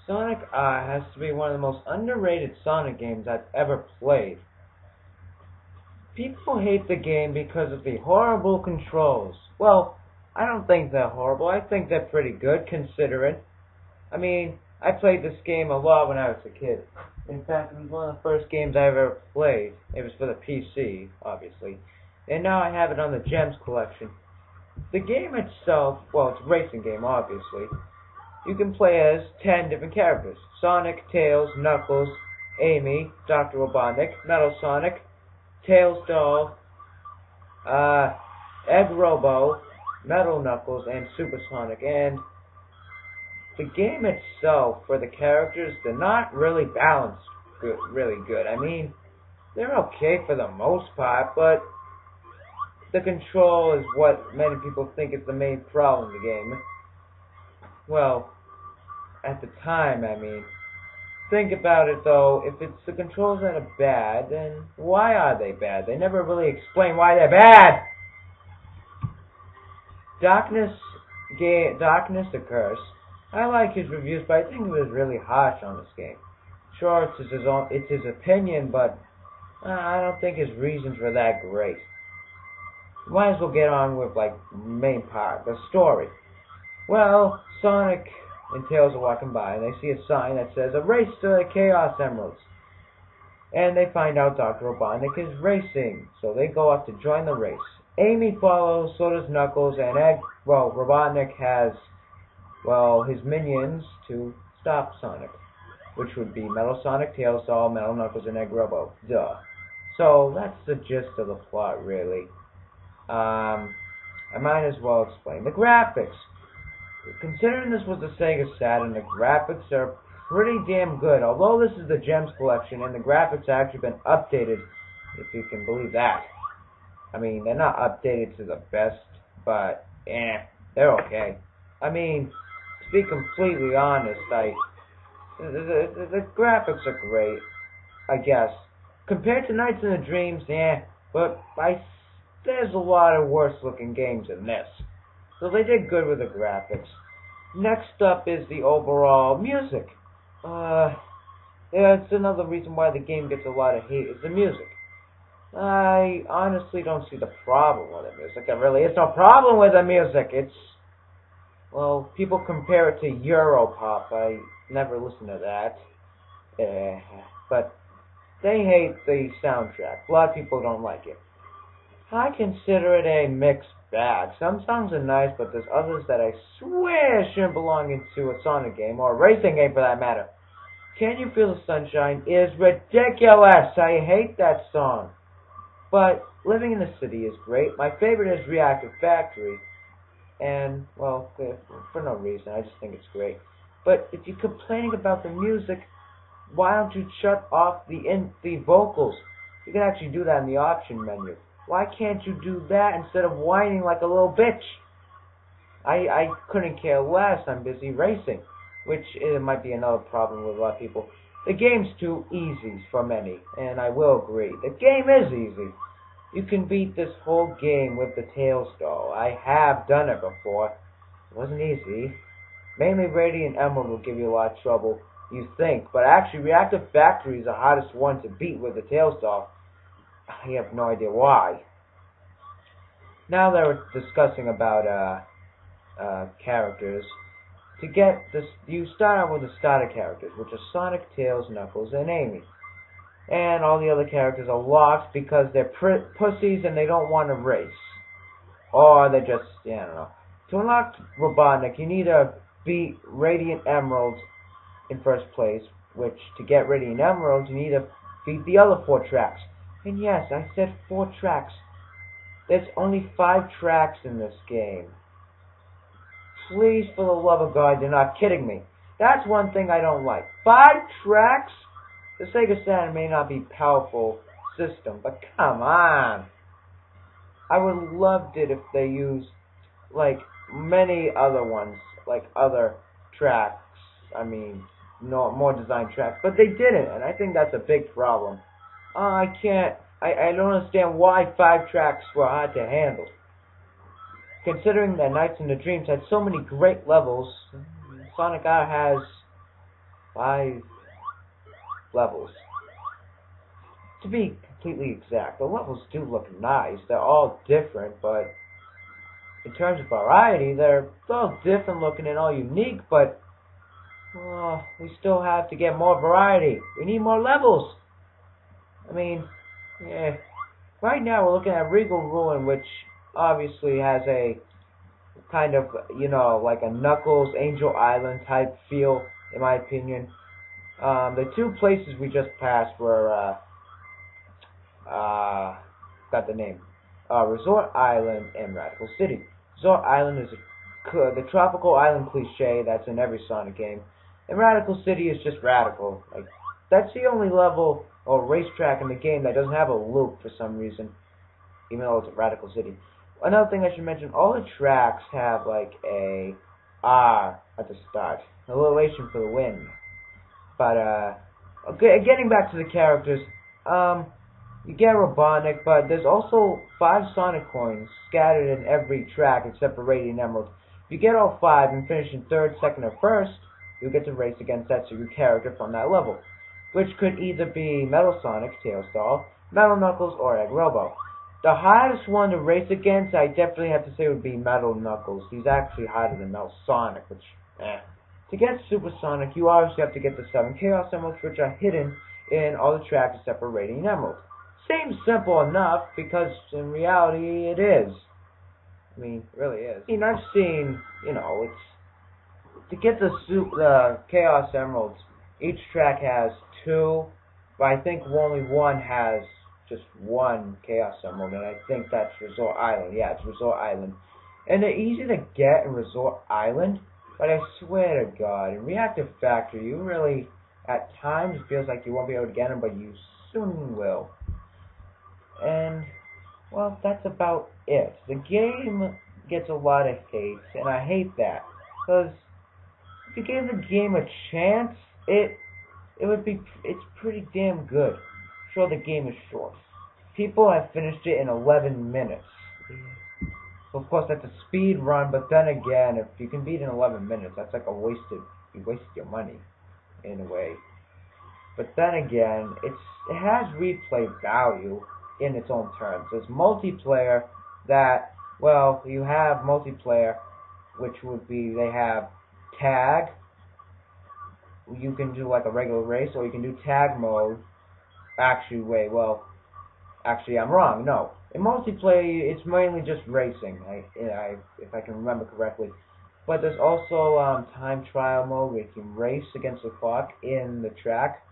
Sonic has to be one of the most underrated Sonic games I've ever played. People hate the game because of the horrible controls. Well, I don't think they're horrible. I think they're pretty good considering. I mean, I played this game a lot when I was a kid. In fact, it was one of the first games I ever played. It was for the PC, obviously. And now I have it on the Gems collection. The game itself, well, it's a racing game, obviously. You can play as 10 different characters. Sonic, Tails, Knuckles, Amy, Dr. Robotnik, Metal Sonic, Tails Doll, Egg Robo, Metal Knuckles, and Super Sonic. And the game itself, for the characters, they're not really balanced really good. I mean, they're okay for the most part, but the control is what many people think is the main problem in the game. Well, at the time, I mean. Think about it though, if it's the controls that are bad, then why are they bad? They never really explain why they're bad! Darkness the Curse. I like his reviews, but I think he was really harsh on this game. Sure, it's his opinion, but I don't think his reasons were that great. Might as well get on with, like, main part, the story. Well, Sonic and Tails are walking by, and they see a sign that says, "A race to the Chaos Emeralds." And they find out Dr. Robotnik is racing, so they go up to join the race. Amy follows, so does Knuckles, and Robotnik has, his minions to stop Sonic, which would be Metal Sonic, Tails Doll, Metal Knuckles, and Egg Robo. Duh. So that's the gist of the plot, really. I might as well explain. The graphics. Considering this was the Sega Saturn, the graphics are pretty damn good. Although this is the Gems collection, and the graphics have actually been updated, if you can believe that. I mean, they're not updated to the best, but, they're okay. I mean, to be completely honest, the graphics are great, I guess. Compared to Nights in the Dreams, but there's a lot of worse looking games than this. So they did good with the graphics. Next up is the overall music. It's another reason why the game gets a lot of hate, is the music. I honestly don't see the problem with the music. There really is no problem with the music. People compare it to Europop. I never listened to that. But they hate the soundtrack. A lot of people don't like it. I consider it a mixed bag. Some songs are nice, but there's others that I swear shouldn't belong into a Sonic game, or a racing game for that matter. Can You Feel the Sunshine is ridiculous. I hate that song. But Living in the City is great. My favorite is Reactive Factory. And, for no reason. I just think it's great. But if you're complaining about the music, why don't you shut off the vocals? You can actually do that in the option menu. Why can't you do that instead of whining like a little bitch? I couldn't care less. I'm busy racing, which might be another problem with a lot of people. The game's too easy for many, and I will agree. The game is easy. You can beat this whole game with the Tails Doll. I have done it before. It wasn't easy. Mainly Radiant Emerald will give you a lot of trouble, you think, but actually Reactive Factory is the hardest one to beat with the Tails Doll. I have no idea why. Now they're discussing about characters. To get this, you start out with the starter characters, which are Sonic, Tails, Knuckles, and Amy. And all the other characters are locked because they're pussies and they don't want to race. Or they're just, I don't know. To unlock Robotnik, you need to beat Radiant Emeralds in first place, which to get Radiant Emeralds, you need to beat the other 4 tracks. And yes, I said 4 tracks. There's only 5 tracks in this game. Please, for the love of God, you're not kidding me. That's one thing I don't like. 5 tracks? The Sega Saturn may not be a powerful system, but come on. I would have loved it if they used, like, many other ones, like other tracks. I mean, no, more designed tracks. But they didn't, and I think that's a big problem. I don't understand why 5 tracks were hard to handle. Considering that Nights in the Dreams had so many great levels, Sonic R has 5 levels. To be completely exact, the levels do look nice. They're all different, but in terms of variety, they're all different looking and all unique, but we still have to get more variety. We need more levels. I mean, yeah. Right now we're looking at Regal Ruin, which obviously has a kind of, like a Knuckles, Angel Island type feel, in my opinion. The two places we just passed were, got the name, Resort Island and Radical City. Resort Island is the tropical island cliche that's in every Sonic game, and Radical City is just radical. Like, that's the only level or racetrack in the game that doesn't have a loop for some reason, even though it's a Radical City. Another thing I should mention, all the tracks have like a R at the start, alliteration for the win. But okay, getting back to the characters, you get Robotnik, but there's also 5 Sonic coins scattered in every track except for Radiant Emerald. If you get all 5 and finish in 3rd, 2nd, or 1st, you get to race against that secret character from that level, which could either be Metal Sonic, Tails Doll, Metal Knuckles, or Egg Robo. The hardest one to race against, I definitely have to say, would be Metal Knuckles. He's actually harder than Metal Sonic, which, To get Super Sonic, you obviously have to get the 7 Chaos Emeralds, which are hidden in all the tracks except for Radiant Emerald. Seems simple enough, because in reality it is. I mean, it really is. I mean, I've seen, to get the Chaos Emeralds, each track has 2, but I think only one has just 1 Chaos Emerald, and I think that's Resort Island. Yeah, it's Resort Island. And they're easy to get in Resort Island, but I swear to God, in Reactive Factory, you really, at times, it feels like you won't be able to get them, but you soon will. And, well, that's about it. The game gets a lot of hate, and I hate that, because if you gave the game a chance, it's pretty damn good. Sure, the game is short. People have finished it in 11 minutes. So of course, that's a speed run, but then again, if you can beat it in 11 minutes, that's like you wasted your money, in a way. But then again, it has replay value in its own terms. There's multiplayer that, well, you have multiplayer, which would be, they have tag. You can do like a regular race, or you can do tag mode. Actually, I'm wrong. No, in multiplayer, it's mainly just racing. If I can remember correctly. But there's also time trial mode where you can race against the clock in the track,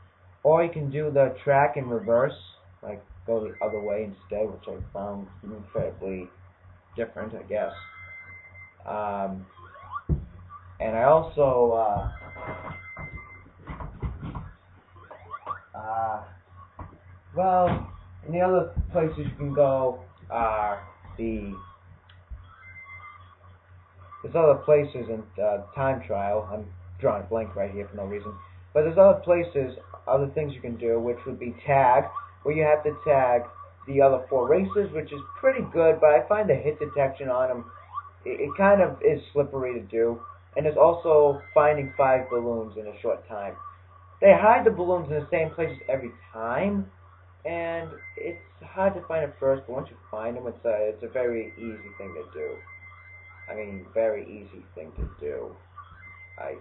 or you can do the track in reverse, like go the other way instead, which I found incredibly different, I guess. And I also well, and the other places you can go are there's other places in time trial. I'm drawing a blank right here for no reason. But there's other places, other things you can do, which would be tag, where you have to tag the other 4 races, which is pretty good, but I find the hit detection on them, it kind of is slippery to do. And there's also finding 5 balloons in a short time. They hide the balloons in the same places every time, and it's hard to find it first, but once you find them, it's a very easy thing to do. I mean, very easy thing to do. I'm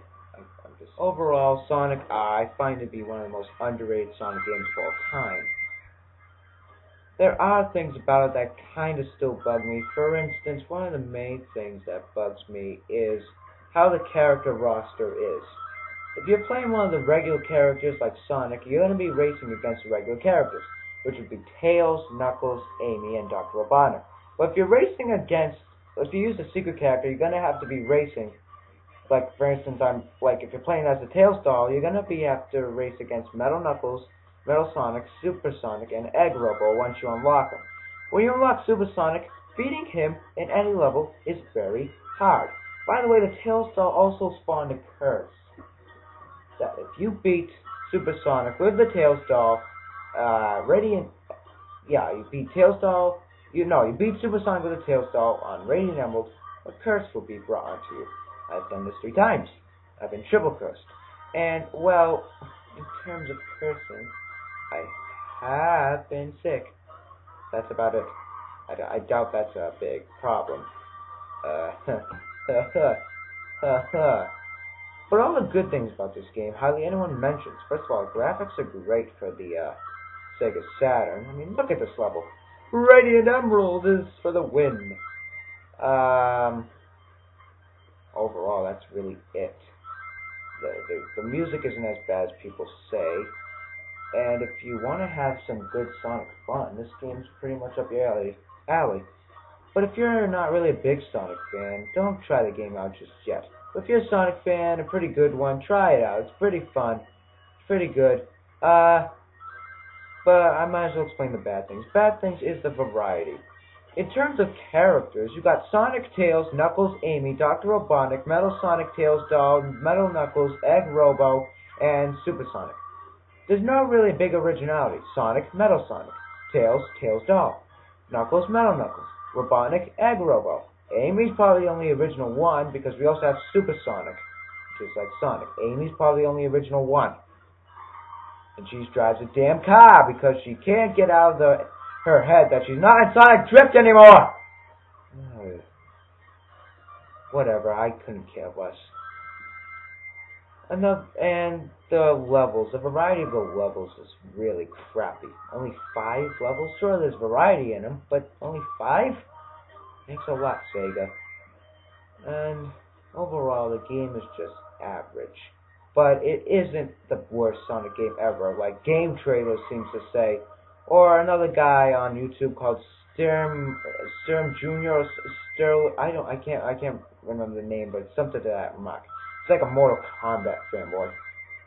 just... Overall, Sonic I find to be one of the most underrated Sonic games of all time. There are things about it that kind of still bug me. For instance, one of the main things that bugs me is how the character roster is. If you're playing one of the regular characters like Sonic, you're going to be racing against the regular characters, which would be Tails, Knuckles, Amy, and Dr. Robotnik. But if you use a secret character, you're going to have to be racing. Like, for instance, if you're playing as a Tails doll, you're going to have to race against Metal Knuckles, Metal Sonic, Super Sonic, and Egg Robo once you unlock him. When you unlock Super Sonic, beating him in any level is very hard. By the way, the Tails doll also spawned a curse that if you beat Super Sonic with the Tails doll, you beat Tails doll, you beat Super Sonic with the Tails doll on Radiant Emerald, a curse will be brought onto you. I've done this 3 times. I've been triple cursed. And, well, in terms of cursing, I have been sick. That's about it. I doubt that's a big problem. But all the good things about this game, hardly anyone mentions. First of all, graphics are great for the Sega Saturn. I mean, look at this level. Radiant Emerald is for the win. Overall, that's really it. The music isn't as bad as people say. And if you want to have some good Sonic fun, this game's pretty much up your alley. But if you're not really a big Sonic fan, don't try the game out just yet. But if you're a Sonic fan, a pretty good one, try it out. It's pretty fun. It's pretty good. But I might as well explain the bad things. Bad things is the variety. In terms of characters, you got Sonic, Tails, Knuckles, Amy, Dr. Robotnik, Metal Sonic, Tails Doll, Metal Knuckles, Egg Robo, and Super Sonic. There's no really big originality. Sonic, Metal Sonic. Tails, Tails Doll. Knuckles, Metal Knuckles. Robotnik, Egg Robo. Amy's probably the only original one because we also have Super Sonic, which is like Sonic. Amy's probably the only original one. And she drives a damn car because she can't get out of her head that she's not in Sonic Drift anymore! Whatever, I couldn't care less. And the levels, the variety of the levels is really crappy. Only 5 levels? Sure, there's variety in them, but only 5? Thanks a lot, Sega. And overall, the game is just average. But it isn't the worst Sonic game ever, like Game Trailers seems to say. Or another guy on YouTube called Sturm Jr. or I can't remember the name, but it's something to that remark. It's like a Mortal Kombat fanboy.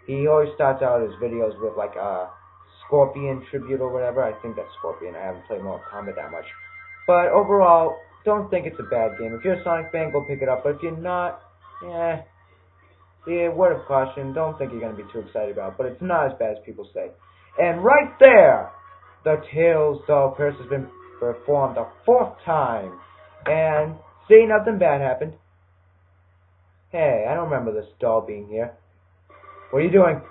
He always starts out his videos with like a Scorpion tribute or whatever. I think that's Scorpion. I haven't played Mortal Kombat that much. But overall, don't think it's a bad game. If you're a Sonic fan, go pick it up. But if you're not, the word of caution, don't think you're going to be too excited about it. But it's not as bad as people say. And right there, the Tails Doll curse has been performed a 4th time. And see, nothing bad happened. Hey, I don't remember this doll being here. What are you doing?